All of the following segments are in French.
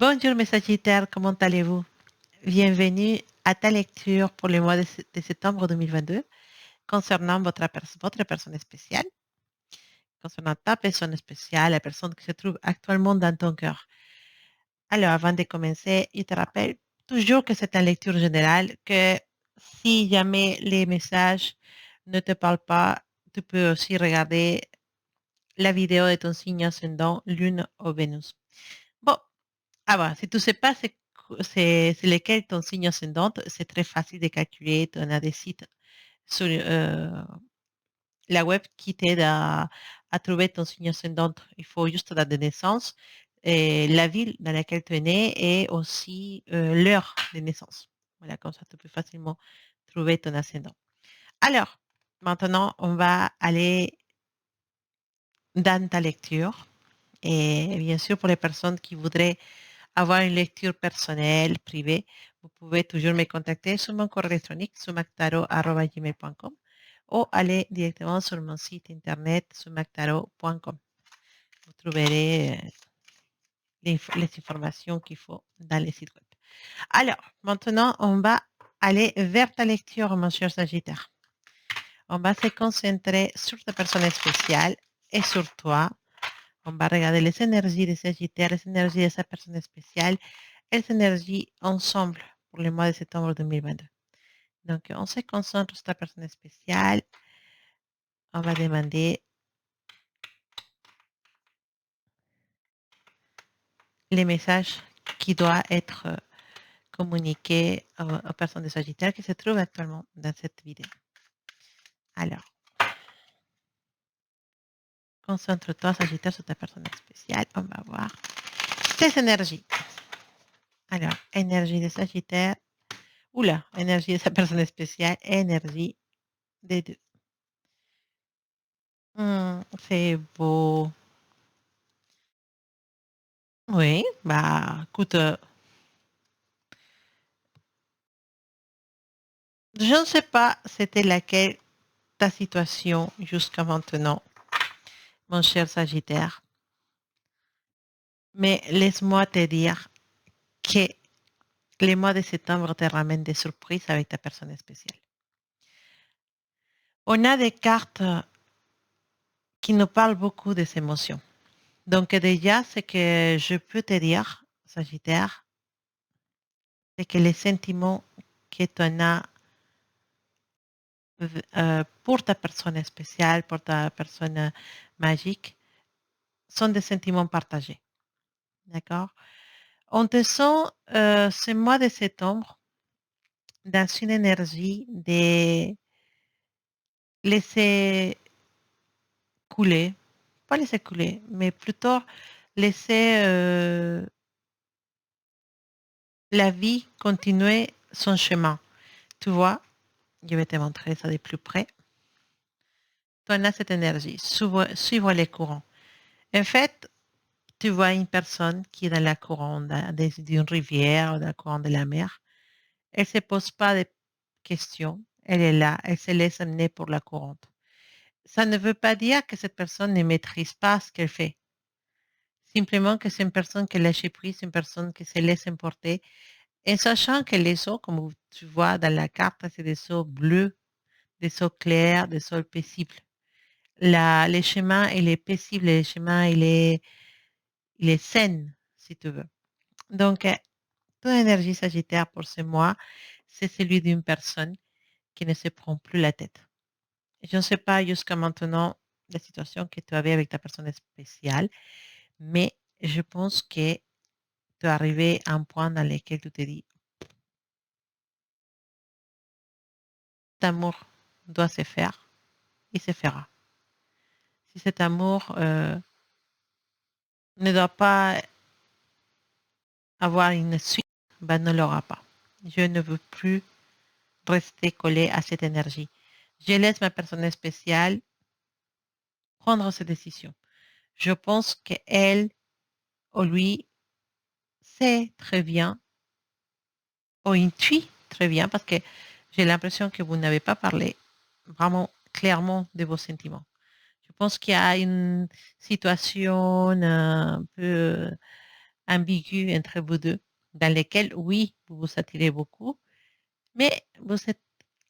Bonjour mes Sagittaires, comment allez-vous? Bienvenue à ta lecture pour le mois de septembre 2022 concernant votre personne spéciale, concernant ta personne spéciale, la personne qui se trouve actuellement dans ton cœur. Alors, avant de commencer, je te rappelle toujours que c'est une lecture générale, que si jamais les messages ne te parlent pas, tu peux aussi regarder la vidéo de ton signe ascendant, Lune ou Vénus. Bon, alors, si tu ne sais pas c'est lequel ton signe ascendant, c'est très facile de calculer. On a des sites sur la web qui t'aident à trouver ton signe ascendant. Il faut juste la date de naissance, et la ville dans laquelle tu es né et aussi l'heure de naissance. Voilà, comme ça, tu peux facilement trouver ton ascendant. Alors, maintenant, on va aller dans ta lecture. Et bien sûr, pour les personnes qui voudraient avoir une lecture personnelle, privée, vous pouvez toujours me contacter sur mon correo électronique sumactaro@gmail.com ou aller directement sur mon site internet sumactaro.com. Vous trouverez les informations qu'il faut dans le site web. Alors, maintenant, on va aller vers ta lecture, mon cher Sagittaire. On va se concentrer sur ta personne spéciale et sur toi. On va regarder les énergies de Sagittaire, les énergies de sa personne spéciale, les énergies ensemble pour le mois de septembre 2022. Donc, on se concentre sur ta personne spéciale. On va demander les messages qui doivent être communiqués aux personnes de Sagittaire qui se trouvent actuellement dans cette vidéo. Alors, concentre-toi, Sagittaire, sur ta personne spéciale. On va voir tes énergies. Alors, énergie de Sagittaire. Oula, énergie de sa personne spéciale, énergie des deux. C'est beau. Oui, bah écoute, je ne sais pas c'était laquelle ta situation jusqu'à maintenant, mon cher Sagittaire, mais laisse-moi te dire que les mois de septembre te ramènent des surprises avec ta personne spéciale. On a des cartes qui nous parlent beaucoup des émotions. Donc déjà, ce que je peux te dire, Sagittaire, c'est que les sentiments que tu as pour ta personne spéciale, pour ta personne magique, sont des sentiments partagés. D'accord? On te sent ce mois de septembre dans une énergie de laisser couler, pas laisser couler, mais plutôt laisser la vie continuer son chemin. Tu vois, je vais te montrer ça de plus près. Tu en as cette énergie, suivre les courants. En fait, tu vois une personne qui est dans la courant d'une rivière ou dans la courant de la mer. Elle ne se pose pas de questions. Elle est là. Elle se laisse amener pour la courante. Ça ne veut pas dire que cette personne ne maîtrise pas ce qu'elle fait. Simplement que c'est une personne qui lâche prise, une personne qui se laisse emporter. Et sachant que les eaux, comme tu vois dans la carte, c'est des eaux bleues, des eaux claires, des eaux paisibles. Le chemin, il est paisible, le chemin, il est sain, si tu veux. Donc, ton énergie sagittaire pour ce mois, c'est celui d'une personne qui ne se prend plus la tête. Je ne sais pas jusqu'à maintenant la situation que tu avais avec ta personne spéciale, mais je pense que tu es arrivé à un point dans lequel tu te dis, cet amour doit se faire, il se fera. Si cet amour ne doit pas avoir une suite, ben ne l'aura pas. Je ne veux plus rester collé à cette énergie. Je laisse ma personne spéciale prendre ses décisions. Je pense qu'elle ou lui sait très bien ou intuit très bien parce que j'ai l'impression que vous n'avez pas parlé vraiment clairement de vos sentiments. Je pense qu'il y a une situation un peu ambigu entre vous deux, dans lesquels, oui, vous vous attirez beaucoup, mais vous êtes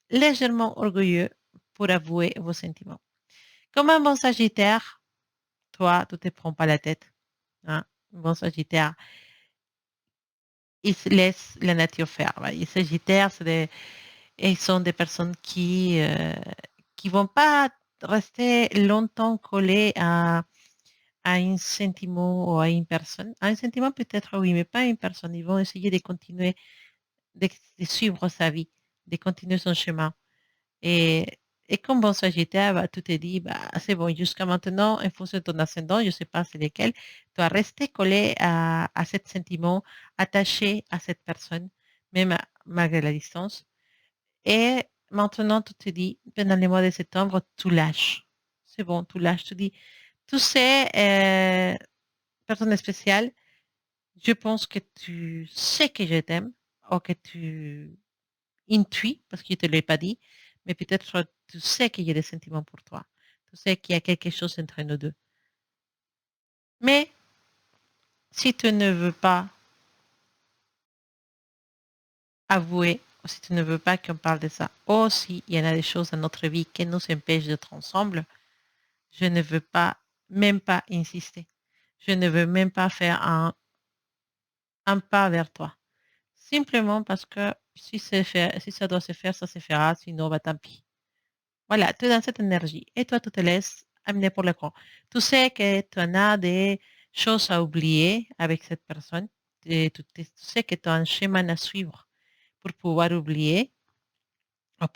légèrement orgueilleux pour avouer vos sentiments. Comme un bon Sagittaire, toi, tu ne te prends pas la tête. Hein? Un bon Sagittaire, ils se laissent la nature faire. Ouais. Les Sagittaires, ils sont des personnes qui vont pas rester longtemps collées à un sentiment ou à une personne. À un sentiment peut-être oui, mais pas à une personne. Ils vont essayer de continuer, de suivre sa vie, de continuer son chemin. Et, et comme bon Sagittaire, bah, tu te dis, bah, c'est bon, jusqu'à maintenant, en fonction de ton ascendant, je ne sais pas c'est lequel, tu dois rester collé à ce sentiment, attaché à cette personne, même malgré la distance. Et maintenant, tu te dis, pendant les mois de septembre, tu lâches. C'est bon, tu lâches. Tu dis, tu sais, personne spéciale, je pense que tu sais que je t'aime, ou que tu intuis, parce que je ne te l'ai pas dit, mais peut-être tu sais qu'il y a des sentiments pour toi. Tu sais qu'il y a quelque chose entre nous deux. Mais si tu ne veux pas avouer, ou si tu ne veux pas qu'on parle de ça, ou si il y en a des choses dans notre vie qui nous empêchent d'être ensemble, je ne veux pas, même pas insister. Je ne veux même pas faire un pas vers toi. Simplement parce que si ça doit se faire, ça se fera, sinon, bah, tant pis. Voilà, tu es dans cette énergie et toi, tu te laisses amener pour le courant. Tu sais que tu en as des choses à oublier avec cette personne. Tu sais que tu as un chemin à suivre pour pouvoir oublier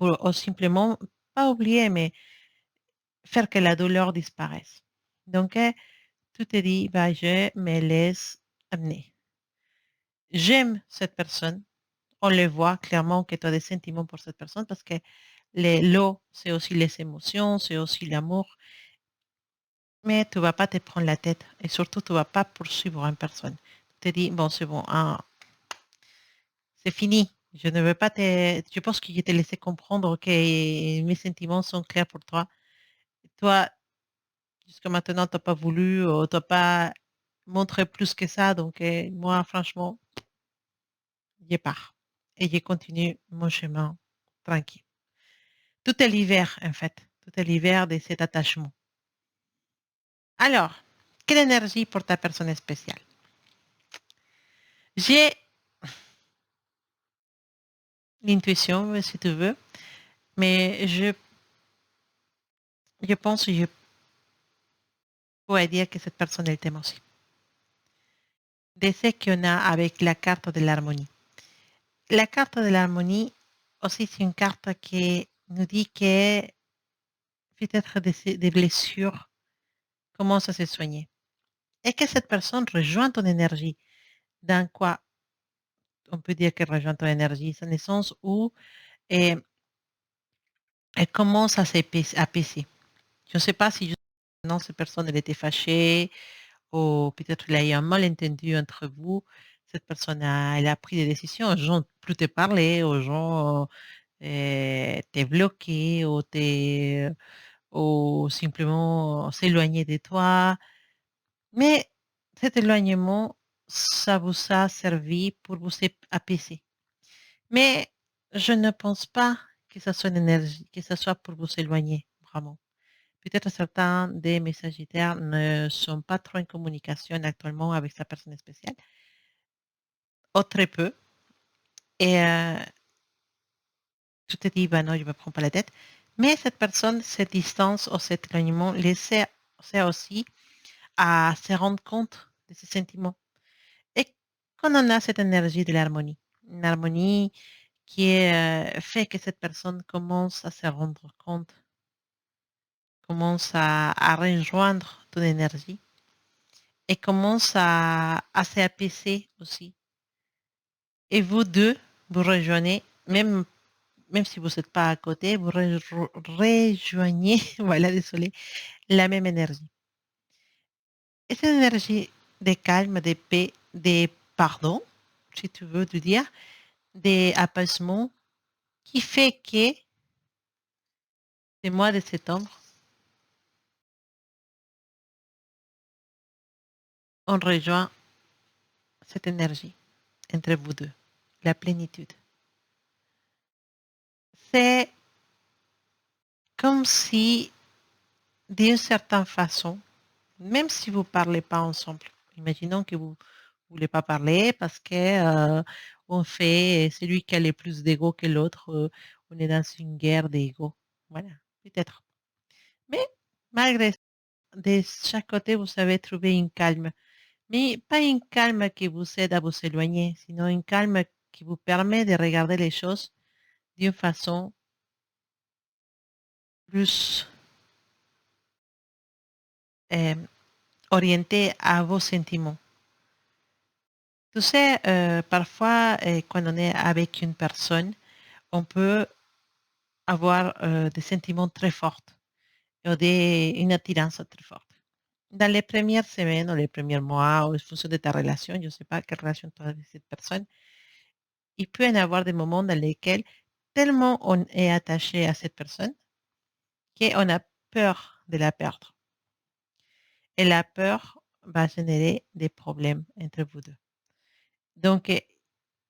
ou simplement, pas oublier, mais faire que la douleur disparaisse. Donc, tu te dis, bah, je me laisse amener. J'aime cette personne. On le voit clairement que tu as des sentiments pour cette personne parce que l'eau, c'est aussi les émotions, c'est aussi l'amour. Mais tu vas pas te prendre la tête et surtout tu vas pas poursuivre une personne. Tu te dis, bon, c'est bon, hein, c'est fini. Je ne veux pas te... Je pense que je t'ai laissé comprendre que mes sentiments sont clairs pour toi. Toi, jusqu'à maintenant, tu n'as pas voulu, tu n'as pas montré plus que ça. Donc, moi, franchement, je pars. Et je continue mon chemin tranquille. Tout est l'hiver, en fait. Tout est l'hiver de cet attachement. Alors, quelle énergie pour ta personne spéciale? J'ai l'intuition, si tu veux, mais je pense que je pourrais dire que cette personne elle t'aime aussi. De ce qu'on a avec la carte de l'harmonie. La carte de l'harmonie aussi, c'est une carte qui nous dit que peut-être des blessures commencent à se soigner. Et que cette personne rejoint ton énergie. Dans quoi on peut dire qu'elle rejoint ton énergie? C'est dans le sens où eh, elle commence à s'apaiser. Je ne sais pas si justement cette personne elle était fâchée ou peut-être il y a eu un malentendu entre vous. Cette personne elle a pris des décisions. Aux gens plus te parler, aux gens t'es bloqué ou simplement s'éloigner de toi. Mais cet éloignement, ça vous a servi pour vous apaiser. Mais je ne pense pas que ça soit une énergie, que ça soit pour vous éloigner, vraiment. Peut-être certains des messagitaires ne sont pas trop en communication actuellement avec sa personne spéciale, ou très peu. Et tu te dis, bah non, je ne me prends pas la tête. Mais cette personne, cette distance ou cet éloignement, les sert aussi à se rendre compte de ses sentiments. Et qu'on en a cette énergie de l'harmonie, une harmonie qui fait que cette personne commence à se rendre compte, commence à rejoindre ton énergie et commence à s'apaiser aussi. Et vous deux, vous rejoignez, même si vous n'êtes pas à côté, vous rejoignez, voilà, désolé, la même énergie. Et cette énergie de calme, de paix, de pardon, si tu veux te dire, d'apaisement, qui fait que le mois de septembre, on rejoint cette énergie entre vous deux, la plénitude. C'est comme si, d'une certaine façon, même si vous ne parlez pas ensemble, imaginons que vous ne voulez pas parler parce que on fait celui qui a le plus d'ego que l'autre, on est dans une guerre d'ego. Voilà, peut-être. Mais malgré ça, de chaque côté, vous savez trouver une calme. Mais pas une calme qui vous aide à vous éloigner, sinon une calme qui vous permet de regarder les choses d'une façon plus euh, orientée à vos sentiments. Tu sais, parfois, quand on est avec une personne, on peut avoir des sentiments très forts ou une attirance très forte. Dans les premières semaines ou les premiers mois, ou en fonction de ta relation, je ne sais pas quelle relation tu as avec cette personne, il peut y en avoir des moments dans lesquels tellement on est attaché à cette personne qu'on a peur de la perdre. Et la peur va générer des problèmes entre vous deux. Donc,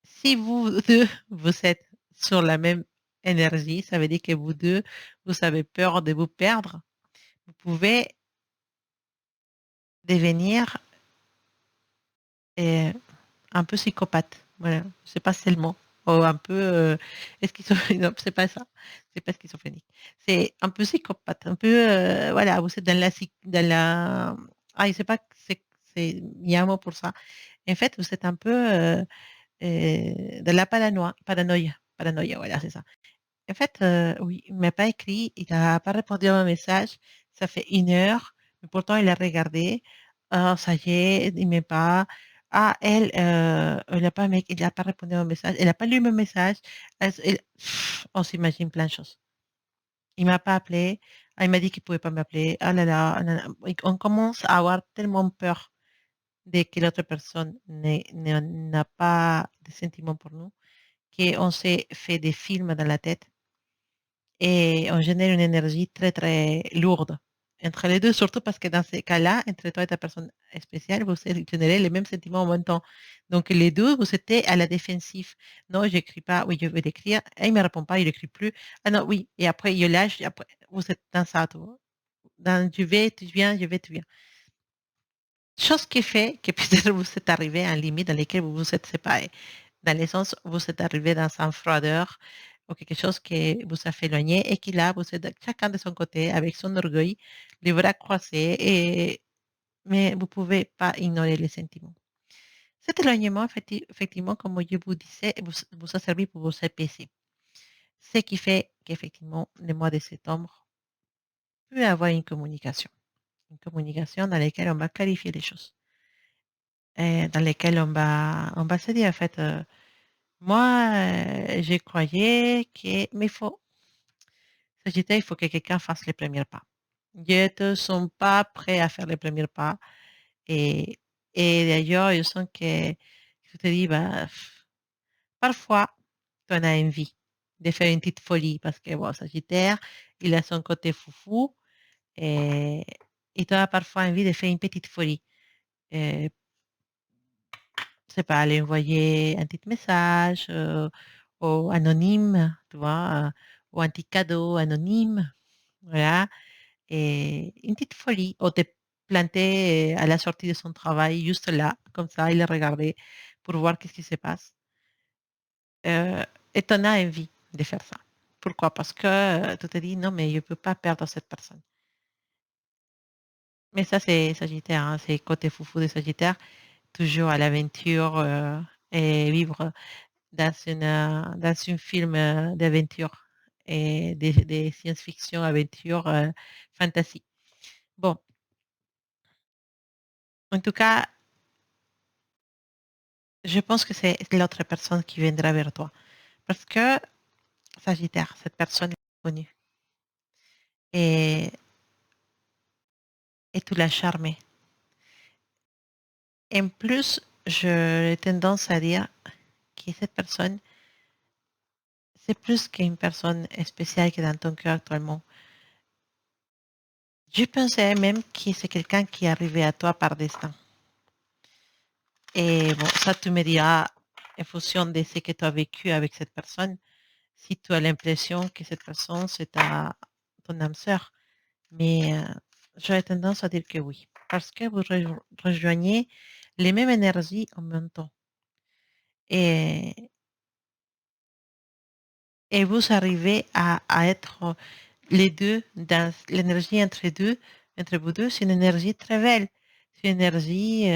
si vous deux, vous êtes sur la même énergie, ça veut dire que vous deux, vous avez peur de vous perdre. Vous pouvez devenir euh, un peu psychopathe. Voilà, je sais pas si c'est le mot. Ou un peu schizophrénique. Non, c'est pas ça. C'est pas schizophrénique. C'est un peu psychopathe. Un peu, voilà, vous êtes dans la. Ah, je sais pas, il y a un mot pour ça. En fait, vous êtes un peu de la paranoïa, voilà, c'est ça. En fait, oui, il m'a pas écrit, il n'a pas répondu à mon message. Ça fait 1 heure, mais pourtant il a regardé. Ah, ça y est, il m'aime pas. Ah, il n'a pas répondu à mon message. Elle n'a pas lu mon message. On s'imagine plein de choses. Il m'a pas appelé. Ah, il m'a dit qu'il pouvait pas m'appeler. Ah là là, ah là là. Et on commence à avoir tellement peur de que l'autre personne n'a pas de sentiments pour nous, qu'on s'est fait des films dans la tête et on génère une énergie très, très lourde entre les deux, surtout parce que dans ces cas-là, entre toi et ta personne spéciale, vous générez les mêmes sentiments en même temps. Donc, les deux, vous étiez à la défensive. Non, j'écris pas. Oui, je veux l'écrire. Et il me répond pas, il écrit plus. Ah non, oui. Et après, il lâche. Et après, vous êtes dans ça, tu vois. Dans tu vais, tu viens, je vais, tu viens. Chose qui fait que peut-être vous êtes arrivé à un limite dans lequel vous vous êtes séparés. Dans le sens où vous êtes arrivé dans une froideur ou quelque chose qui vous a fait éloigner et qui là, vous êtes chacun de son côté avec son orgueil, les bras croisés, mais vous ne pouvez pas ignorer les sentiments. Cet éloignement, effectivement, comme je vous disais, vous a servi pour vous apaiser. Ce qui fait qu'effectivement, le mois de septembre peut avoir une communication. Une communication dans laquelle on va clarifier les choses. Et dans laquelle on va se dire, en fait, moi, je croyais que, mais Sagittaire, il faut que quelqu'un fasse les premiers pas. Je ne sens pas prêt à faire les premiers pas. Et, et d'ailleurs, je sens que je te dis, bah, parfois, tu en as envie de faire une petite folie parce que, bon, Sagittaire, il a son côté foufou et, et tu as parfois envie de faire une petite folie. Et, je sais pas, aller envoyer un petit message ou anonyme, tu vois, ou un petit cadeau anonyme, voilà, et une petite folie, ou te planter à la sortie de son travail, juste là, comme ça, et le regarder pour voir qu'est-ce qui se passe. Et tu en as envie de faire ça. Pourquoi? Parce que tu te dis, non, mais je ne peux pas perdre cette personne. Mais ça, c'est Sagittaire, hein, c'est côté foufou de Sagittaire, toujours à l'aventure et vivre dans un film d'aventure et des science-fiction, aventure, fantasy. Bon, en tout cas, je pense que c'est l'autre personne qui viendra vers toi. Parce que, Sagittaire, cette personne est connue. Et, et tu l'as charmée. En plus, j'ai tendance à dire que cette personne, c'est plus qu'une personne spéciale qui est dans ton cœur actuellement. Je pensais même que c'est quelqu'un qui est arrivé à toi par destin. Et bon, ça, tu me diras, en fonction de ce que tu as vécu avec cette personne, si tu as l'impression que cette personne, c'est ton âme sœur. Mais j'aurais tendance à dire que oui, parce que vous rejoignez les mêmes énergies en même temps. Et, et vous arrivez à être les deux, dans l'énergie entre les deux, entre vous deux, c'est une énergie très belle. C'est une énergie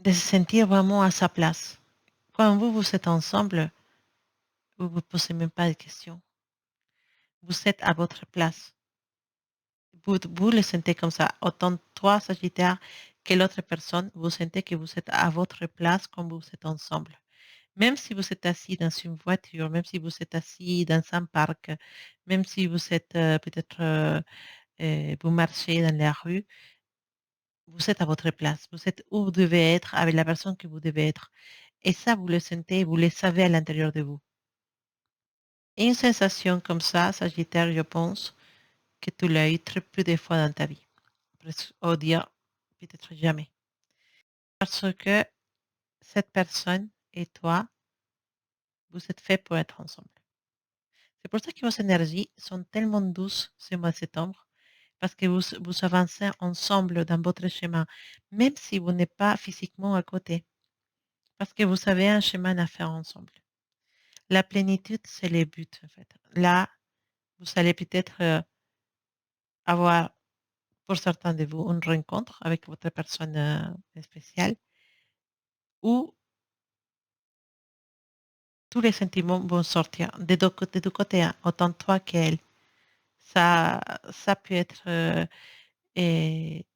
de se sentir vraiment à sa place. Quand vous êtes ensemble, vous ne vous posez même pas de questions. Vous êtes à votre place. Vous le sentez comme ça. Autant toi, Sagittaire, que l'autre personne, vous sentez que vous êtes à votre place quand vous êtes ensemble. Même si vous êtes assis dans une voiture, même si vous êtes assis dans un parc, même si vous êtes peut-être, vous marchez dans la rue, vous êtes à votre place. Vous êtes où vous devez être avec la personne que vous devez être. Et ça, vous le sentez, vous le savez à l'intérieur de vous. Et une sensation comme ça, Sagittaire, je pense que tu l'as eu très peu de fois dans ta vie. Presque, au dire peut-être jamais. Parce que cette personne et toi, vous êtes faits pour être ensemble. C'est pour ça que vos énergies sont tellement douces ce mois de septembre, parce que vous avancez ensemble dans votre chemin, même si vous n'êtes pas physiquement à côté, parce que vous avez un chemin à faire ensemble. La plénitude, c'est le but, en fait. Là, vous allez peut-être avoir, pour certains de vous, une rencontre avec votre personne spéciale, où tous les sentiments vont sortir des deux côtés, hein, autant toi qu'elle. Ça peut être et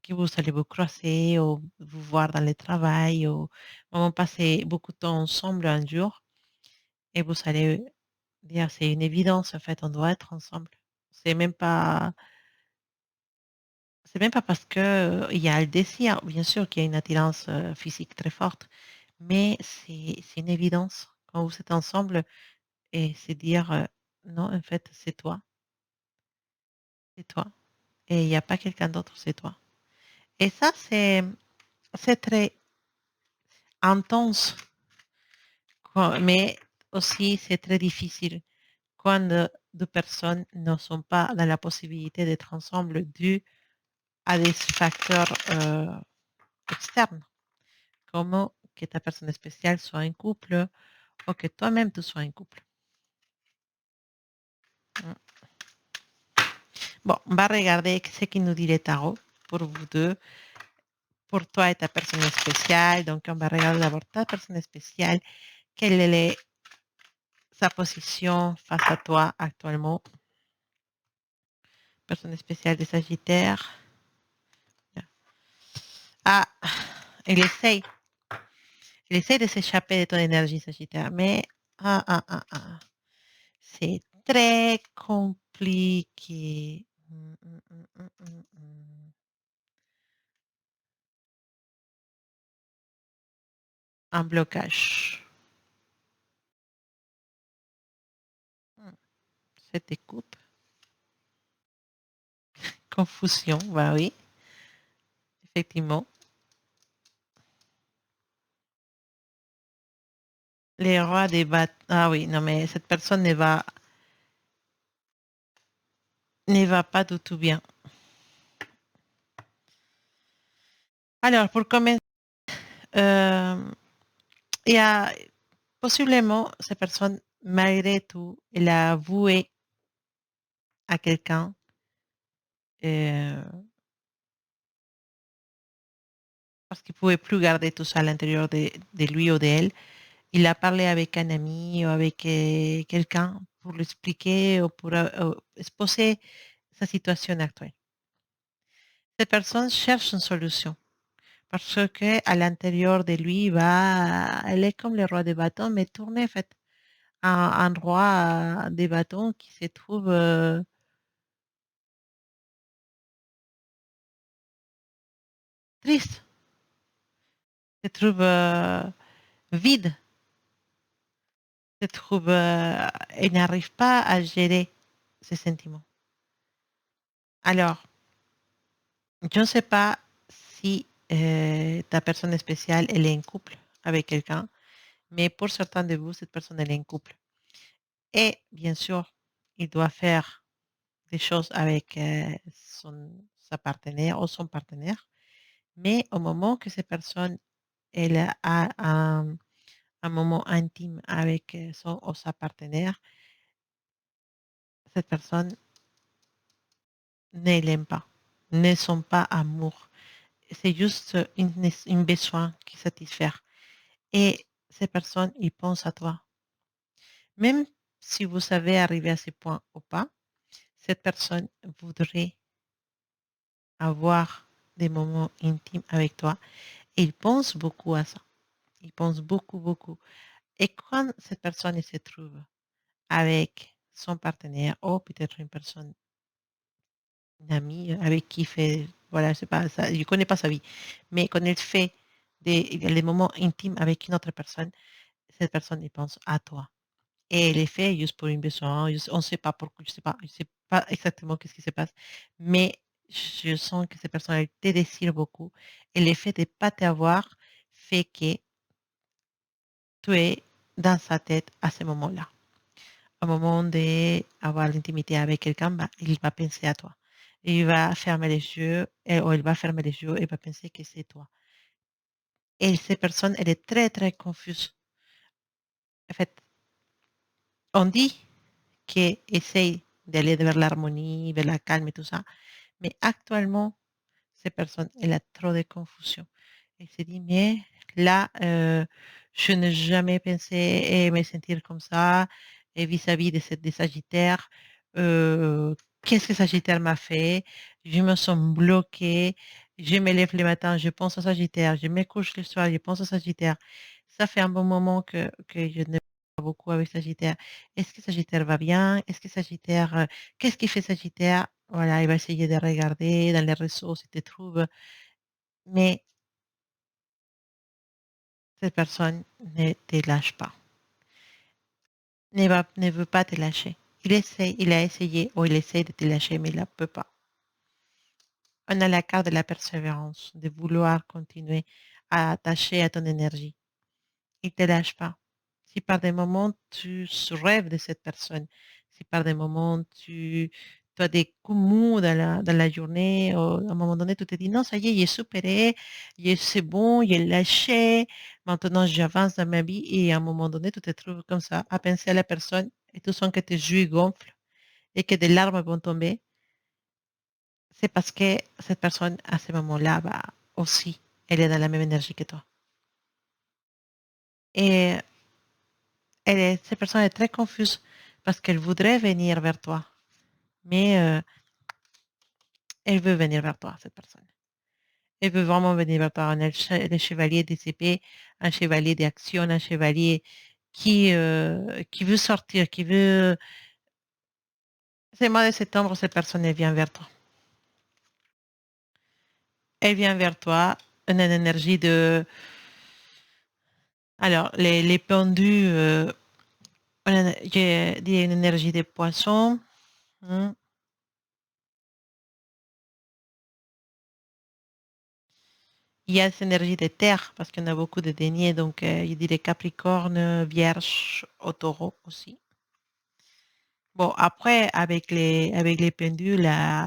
que vous allez vous croiser ou vous voir dans le travail ou vraiment passer beaucoup de temps ensemble un jour et vous allez dire c'est une évidence en fait, on doit être ensemble. C'est même pas c'est même pas parce que il y a le désir, bien sûr qu'il y a une attirance physique très forte, mais c'est une évidence quand vous êtes ensemble et c'est dire non en fait c'est toi et il n'y a pas quelqu'un d'autre, c'est toi. Et ça c'est très intense, mais aussi c'est très difficile quand deux personnes ne sont pas dans la possibilité d'être ensemble dû à des facteurs externes, comme que ta personne spéciale soit un couple ou que toi-même tu sois un couple. Mm. Bon, on va regarder ce qu'il nous dit les tarots pour vous deux, pour toi et ta personne spéciale. Donc, on va regarder d'abord ta personne spéciale, quelle est sa position face à toi actuellement. Personne spéciale de Sagittaire. Ah, il essaye. Il essaie de s'échapper de ton énergie, Sagittaire, mais c'est très compliqué. Un blocage. Hmm, C'était coupe. Confusion, bah oui, effectivement. Les rois des bâtons. Ah oui, non, mais cette personne ne va pas du tout bien. Alors, pour commencer, il y a possiblement cette personne, malgré tout, elle a avoué à quelqu'un euh, parce qu'il ne pouvait plus garder tout ça à l'intérieur de lui ou d'elle. Il a parlé avec un ami ou avec quelqu'un pour lui expliquer ou pour exposer sa situation actuelle. Cette personne cherche une solution parce que à l'intérieur de lui, elle est comme le roi des bâtons, mais tourné en fait. Un roi des bâtons qui se trouve triste, se trouve vide, se trouve et n'arrive pas à gérer ses sentiments. Alors, je ne sais pas si ta personne spéciale, elle est en couple avec quelqu'un, mais pour certains de vous, cette personne, elle est en couple. Et bien sûr, il doit faire des choses avec sa partenaire ou son partenaire, mais au moment que cette personne, elle a un moment intime avec son ou sa partenaire, cette personne ne l'aime pas, ne sont pas amour. C'est juste une besoin qui satisfait. Et ces personnes, ils pensent à toi. Même si vous savez arriver à ce point ou pas, cette personne voudrait avoir des moments intimes avec toi. Et il pense beaucoup à ça. Il pense beaucoup, beaucoup. Et quand cette personne elle se trouve avec son partenaire ou peut-être une personne, une amie avec qui il fait, voilà, je sais pas, ça, je ne connais pas sa vie, mais quand elle fait les moments intimes avec une autre personne, cette personne, il pense à toi. Et elle est faite juste pour une besoin. On ne sait pas pourquoi, je sais pas exactement qu'est-ce qui se passe, mais je sens que cette personne, elle te désire beaucoup. Et le fait de ne pas t'avoir fait que tu es dans sa tête à ce moment-là. Au moment d'avoir l'intimité avec quelqu'un, bah, il va penser à toi. Il va fermer les yeux, ou il va fermer les yeux et va penser que c'est toi. Et cette personne, elle est très, très confuse. En fait, on dit qu'elle essaye d'aller vers l'harmonie, vers la calme et tout ça, mais actuellement, cette personne, elle a trop de confusion. Elle se dit, mais là, je n'ai jamais pensé me sentir comme ça et vis-à-vis de des Sagittaires. Qu'est-ce que Sagittaire m'a fait? Je me sens bloquée. Je me lève le matin, je pense à Sagittaire. Je me couche le soir, je pense à Sagittaire. Ça fait un bon moment que je ne parle pas beaucoup avec Sagittaire. Est-ce que Sagittaire va bien? Est-ce que Sagittaire, qu'est-ce qui fait Sagittaire? Voilà, il va essayer de regarder dans les réseaux si tu trouves. Mais cette personne ne te lâche pas, ne veut pas te lâcher. Il essaie, il a essayé ou il essaie de te lâcher, mais il ne peut pas. On a la carte de la persévérance, de vouloir continuer à attacher à ton énergie. Il ne te lâche pas. Si par des moments tu rêves de cette personne, si par des moments tu as des coups mous dans la journée, ou à un moment donné, tu te dis non, ça y est, il est superé, c'est bon, il est lâché, maintenant j'avance dans ma vie et à un moment donné, tu te trouves comme ça à penser à la personne et tu sens que tes yeux gonflent et que des larmes vont tomber. C'est parce que cette personne, à ce moment-là, bah, aussi, elle est dans la même énergie que toi. Et cette personne est très confuse parce qu'elle voudrait venir vers toi, mais elle veut venir vers toi, cette personne. Elle veut vraiment venir vers toi. On a le chevalier des épées, un chevalier d'action, un chevalier qui veut sortir, qui veut... C'est le mois de septembre, cette personne, elle vient vers toi. Elle vient vers toi, on a une énergie de... Alors, les pendus, j'ai dit une énergie des poissons. Hein. Il y a cette énergie des terres, parce qu'on a beaucoup de deniers, donc il dirait Capricorne, Vierge, au Taureau aussi. Bon, après, avec les pendules,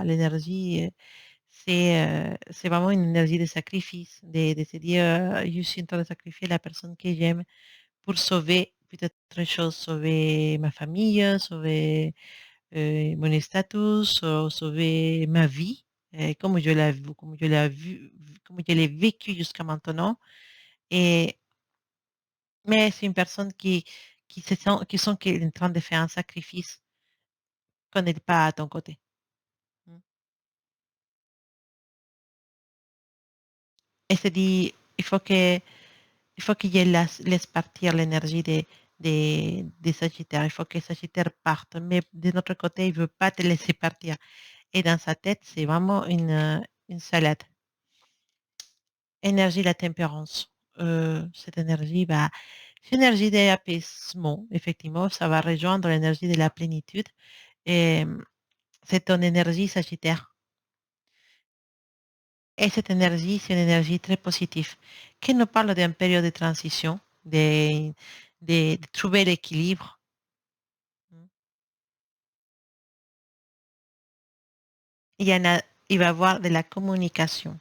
l'énergie, c'est vraiment une énergie de sacrifice, de se dire, je suis en train de sacrifier la personne que j'aime pour sauver peut-être autre chose, sauver ma famille, sauver mon statut, sauver ma vie, comme je l'ai vu, comme je l'ai vu, comme je l'ai vécu jusqu'à maintenant. Et, mais c'est une personne qui sent qu'elle est en train de faire un sacrifice qu'on n'est pas à ton côté. Mm. Et se dit, il faut qu'il laisse partir l'énergie des Sagittaires. Il faut que Sagittaire parte. Mais de notre côté, il ne veut pas te laisser partir. Et dans sa tête, c'est vraiment une salade. Énergie, la tempérance. Cette énergie, bah, c'est une énergie d'apaisement, effectivement. Ça va rejoindre l'énergie de la plénitude. Et c'est ton énergie Sagittaire. Et cette énergie, c'est une énergie très positive, qui nous parle d'une période de transition, de trouver l'équilibre. Il y en a, il va y avoir de la communication,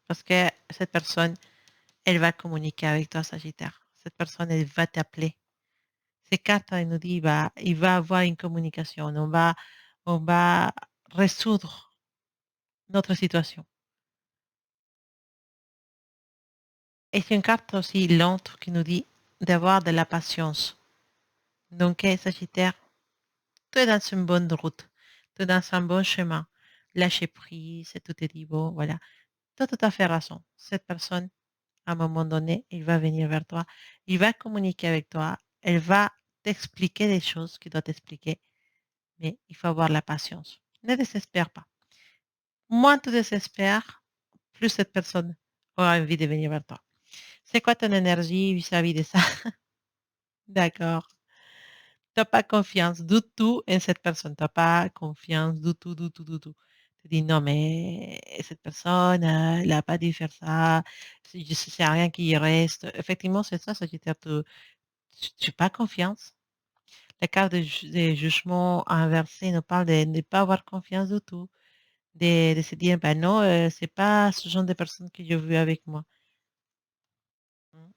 parce que cette personne, elle va communiquer avec toi, Sagittaire. Cette personne, elle va t'appeler. Ces cartes, elle nous dit, il va avoir une communication. On va résoudre notre situation. Et c'est une carte aussi lente qui nous dit d'avoir de la patience. Donc, Sagittaire, tu es dans une bonne route. Tu es dans un bon chemin. Lâcher prise, tout est dit bon, voilà. Tu as tout à fait raison. Cette personne, à un moment donné, il va venir vers toi. Il va communiquer avec toi. Elle va t'expliquer les choses qu'il doit t'expliquer. Mais il faut avoir la patience. Ne désespère pas. Moins tu désespères, plus cette personne aura envie de venir vers toi. C'est quoi ton énergie vis-à-vis de ça? D'accord. Tu n'as pas confiance du tout en cette personne. Tu n'as pas confiance du tout, du tout, du tout. Tu dis non, mais cette personne, elle n'a pas dû faire ça. Je sais rien qui y reste. Effectivement, c'est ça, Sagittaire. Tu n'as pas confiance. La carte de jugement inversé nous parle de ne pas avoir confiance du tout. De se dire, ben non, c'est pas ce genre de personne que je veux avec moi. Mm.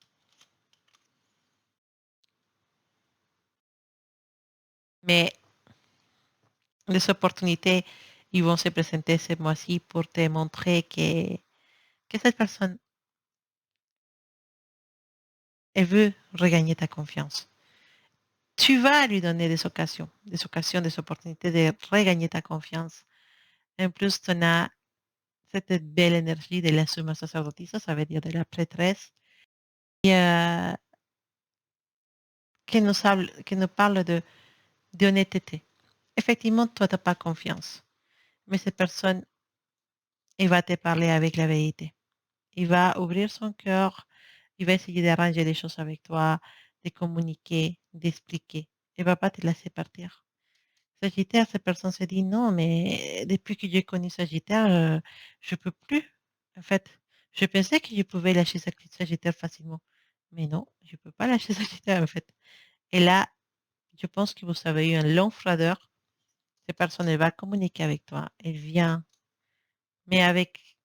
Mais les opportunités, ils vont se présenter ce mois-ci pour te montrer que cette personne, elle veut regagner ta confiance. Tu vas lui donner des opportunités de regagner ta confiance. En plus, tu as cette belle énergie de la summa sacerdotisa, ça veut dire de la prêtresse, et, qui nous parle d'honnêteté. Effectivement, toi, tu n'as pas confiance, mais cette personne, elle va te parler avec la vérité. Il va ouvrir son cœur, il va essayer d'arranger les choses avec toi, de communiquer, d'expliquer. Il ne va pas te laisser partir. Sagittaire, cette personne se dit non, mais depuis que j'ai connu Sagittaire, je ne peux plus. En fait, je pensais que je pouvais lâcher Sagittaire facilement. Mais non, je ne peux pas lâcher Sagittaire en fait. Et là, je pense que vous avez eu un long froideur. Cette personne, elle va communiquer avec toi. Elle vient, mais avec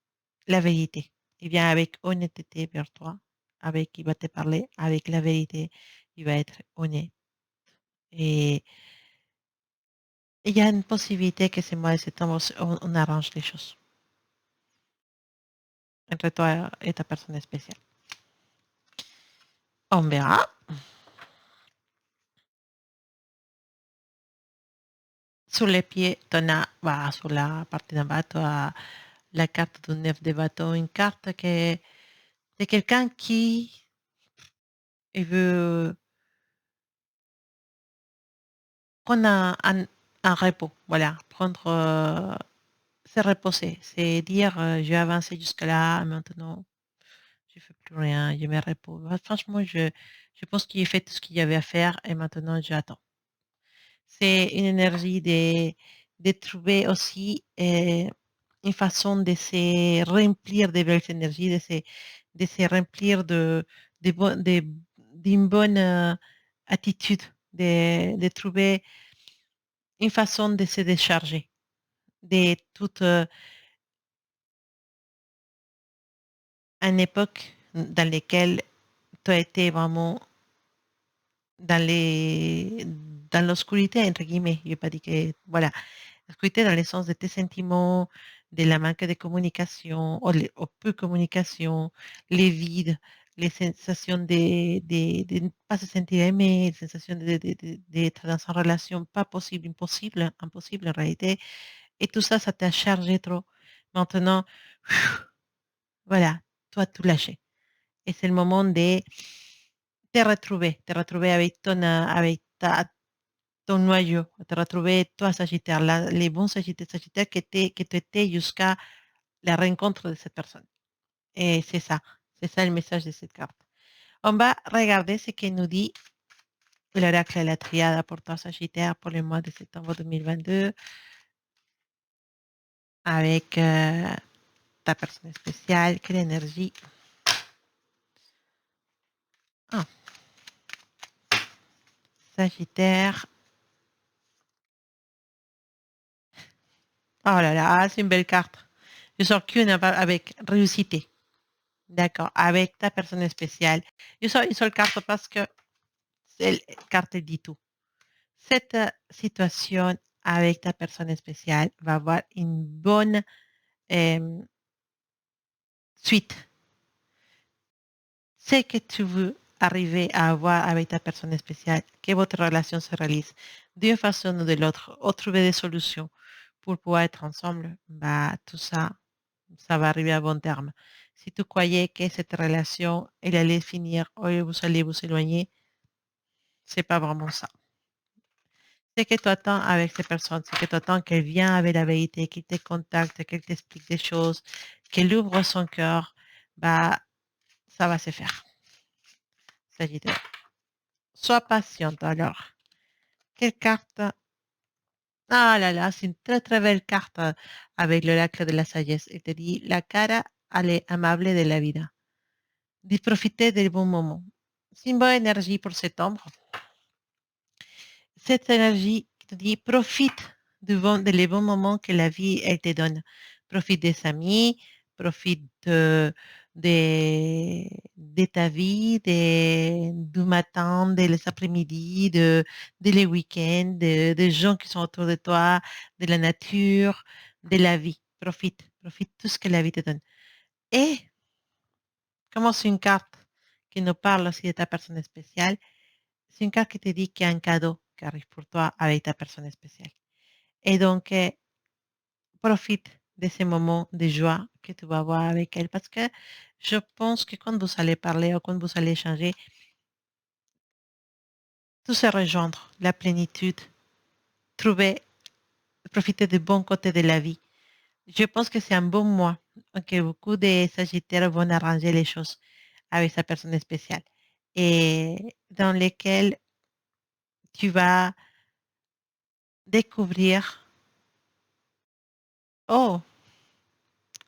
la vérité. Il vient avec honnêteté vers toi. Avec, il va te parler avec la vérité. Il va être honnête. Et il y a une possibilité que ce mois de septembre, on arrange les choses entre toi et ta personne spéciale. On verra. Sur les pieds, tu as, sur la partie d'en bas, tu as la carte du 9 de bâton, une carte que, de quelqu'un qui veut prendre un repos. Voilà, prendre, se reposer. C'est dire, j'ai avancé jusque-là, maintenant, je ne fais plus rien, je me repose. Franchement, je pense qu'il a fait tout ce qu'il y avait à faire et maintenant, j'attends. C'est une énergie de trouver aussi une façon de se remplir de belles énergies, de se remplir d'une bonne attitude, de trouver une façon de se décharger de toute une époque dans laquelle tu as été vraiment dans dans l'obscurité, entre guillemets. Je vais pas dire que, voilà, l'obscurité dans le sens de tes sentiments, de la manque de communication, ou peu de communication, les vides, les sensations de ne pas se sentir aimé, les sensations d'être dans une relation pas possible, impossible, impossible en réalité. Et tout ça, ça t'a chargé trop. Maintenant, voilà, toi, tout lâché. Et c'est le moment de te retrouver avec ton noyau, te retrouver toi, Sagittaire, les bons Sagittaires que tu étais jusqu'à la rencontre de cette personne. Et c'est ça le message de cette carte. On va regarder ce que nous dit l'oracle et la triade pour toi, Sagittaire, pour le mois de septembre 2022, avec ta personne spéciale, quelle énergie. Ah, Sagittaire. Oh là là, c'est une belle carte. Je sors qu'une avec réussite. D'accord, avec ta personne spéciale. Je sors une seule carte parce que cette carte dit tout. Cette situation avec ta personne spéciale va avoir une bonne euh, suite. C'est que tu veux arriver à avoir avec ta personne spéciale, que votre relation se réalise d'une façon ou de l'autre, ou trouver des solutions pour pouvoir être ensemble, bah, tout ça, ça va arriver à bon terme. Si tu croyais que cette relation, elle allait finir, ou vous allez vous éloigner, c'est pas vraiment ça. C'est que tu attends avec ces personnes, c'est que tu attends qu'elle vienne avec la vérité, qu'elle te contacte, qu'elle t'explique des choses, qu'elle ouvre son cœur, bah, ça va se faire. Sagittaire. Sois patiente alors. Quelle carte? Ah là là, c'est une très très belle carte avec l'oracle de la sagesse. Il te dit la cara amable de la vida. De profiter des bons moments. C'est une bonne énergie pour septembre. Cette énergie qui te dit profite les bons moments que la vie elle te donne. Profite des amis, profite de ta vie, du matin, des après-midi, les week-ends, des gens qui sont autour de toi, de la nature, de la vie. Profite, profite tout ce que la vie te donne. Et comment c'est une carte qui nous parle aussi de ta personne spéciale, c'est une carte qui te dit qu'il y a un cadeau qui arrive pour toi avec ta personne spéciale. Et donc, profite de ces moments de joie que tu vas avoir avec elle parce que je pense que quand vous allez parler ou quand vous allez échanger, tout se rejoindre, la plénitude, trouver, profiter du bon côté de la vie. Je pense que c'est un bon mois que beaucoup de Sagittaires vont arranger les choses avec sa personne spéciale et dans lesquels tu vas découvrir, oh,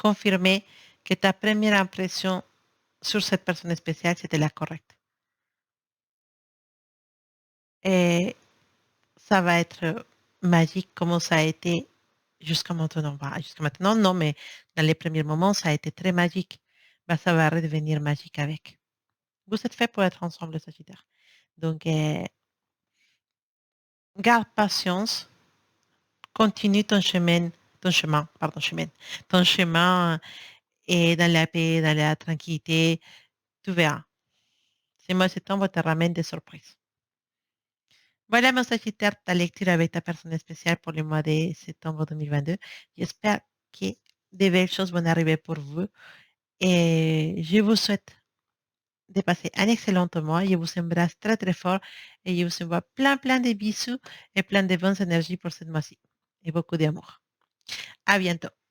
confirmer que ta première impression sur cette personne spéciale, c'était la correcte. Et ça va être magique comme ça a été jusqu'à maintenant. Bah, jusqu'à maintenant, non, mais dans les premiers moments, ça a été très magique. Bah, ça va redevenir magique avec. Vous êtes fait pour être ensemble, Sagittaire. Donc, garde patience, continue ton chemin et dans la paix, dans la tranquillité, tu verras. Ce mois de septembre te ramène des surprises. Voilà, mon Sagittaire, ta lecture avec ta personne spéciale pour le mois de septembre 2022. J'espère que de belles choses vont arriver pour vous et je vous souhaite de passer un excellent mois. Je vous embrasse très très fort et je vous envoie plein plein de bisous et plein de bonnes énergies pour ce mois-ci et beaucoup d'amour. À bientôt.